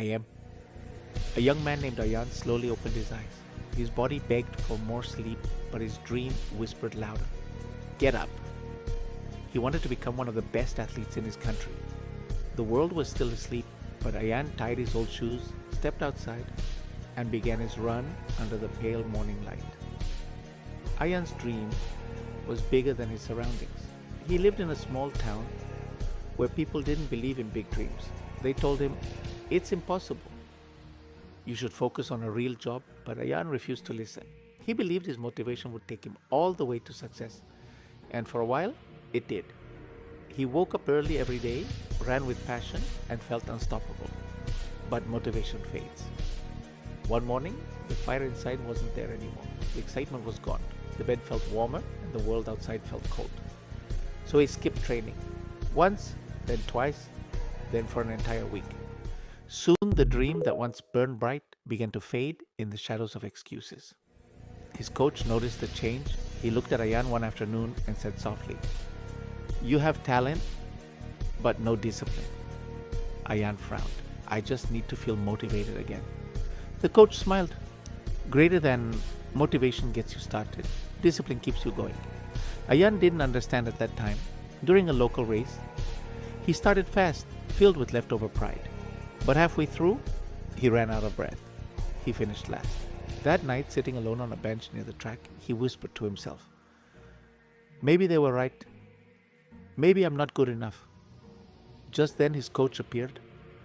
I am. A young man named Ayaan slowly opened his eyes. His body begged for more sleep, but his dream whispered louder. Get up. He wanted to become one of the best athletes in his country. The world was still asleep, but Ayaan tied his old shoes, stepped outside, and began his run under the pale morning light. Ayaan's dream was bigger than his surroundings. He lived in a small town where people didn't believe in big dreams. They told him, it's impossible. You should focus on a real job, but Ayaan refused to listen. He believed his motivation would take him all the way to success. And for a while, it did. He woke up early every day, ran with passion, and felt unstoppable. But motivation fades. One morning, the fire inside wasn't there anymore. The excitement was gone. The bed felt warmer, and the world outside felt cold. So he skipped training. Once, then twice, then for an entire week. Soon the dream that once burned bright began to fade in the shadows of excuses. His coach noticed the change. He looked at Ayaan one afternoon and said softly, you have talent, but no discipline. Ayaan frowned. I just need to feel motivated again. The coach smiled. Greater than motivation gets you started. Discipline keeps you going. Ayaan didn't understand at that time. During a local race, he started fast, filled with leftover pride. But halfway through, he ran out of breath. He finished last. That night, sitting alone on a bench near the track, he whispered to himself, maybe they were right. Maybe I'm not good enough. Just then his coach appeared,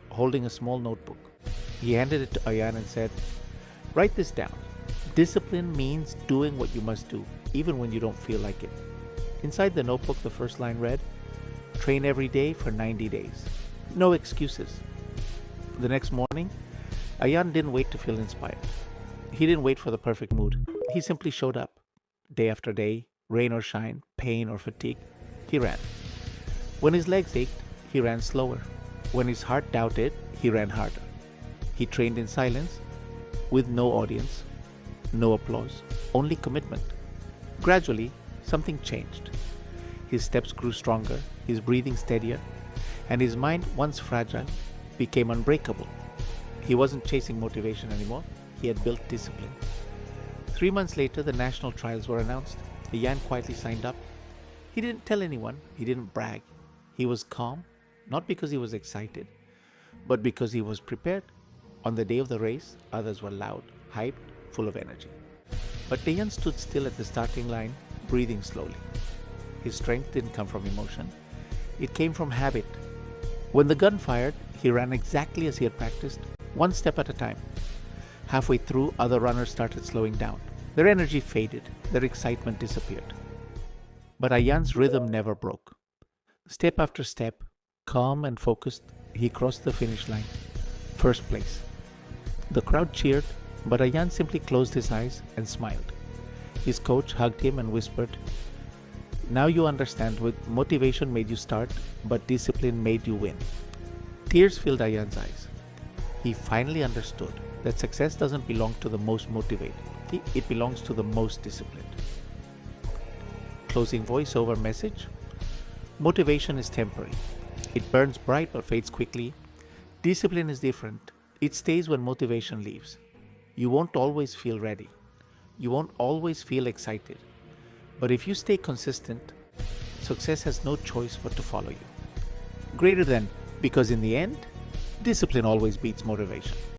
holding a small notebook. He handed it to Ayaan and said, write this down. Discipline means doing what you must do, even when you don't feel like it. Inside the notebook, the first line read, train every day for 90 days. No excuses. The next morning, Ayaan didn't wait to feel inspired. He didn't wait for the perfect mood. He simply showed up. Day after day, rain or shine, pain or fatigue, he ran. When his legs ached, he ran slower. When his heart doubted, he ran harder. He trained in silence, with no audience, no applause, only commitment. Gradually, something changed. His steps grew stronger, his breathing steadier, and his mind, once fragile, became unbreakable. He wasn't chasing motivation anymore. He had built discipline. 3 months later, the national trials were announced. Ayaan quietly signed up. He didn't tell anyone. He didn't brag. He was calm, not because he was excited, but because he was prepared. On the day of the race, others were loud, hyped, full of energy. But Ayaan stood still at the starting line, breathing slowly. His strength didn't come from emotion. It came from habit. When the gun fired, he ran exactly as he had practiced, one step at a time. Halfway through, other runners started slowing down. Their energy faded. Their excitement disappeared. But Ayaan's rhythm never broke. Step after step, calm and focused, he crossed the finish line. First place. The crowd cheered, but Ayaan simply closed his eyes and smiled. His coach hugged him and whispered, now you understand what motivation made you start, but discipline made you win. Tears filled Ayaan's eyes. He finally understood that success doesn't belong to the most motivated. It belongs to the most disciplined. Closing voiceover message. Motivation is temporary. It burns bright but fades quickly. Discipline is different. It stays when motivation leaves. You won't always feel ready. You won't always feel excited. But if you stay consistent, success has no choice but to follow you. Greater than, because in the end, discipline always beats motivation.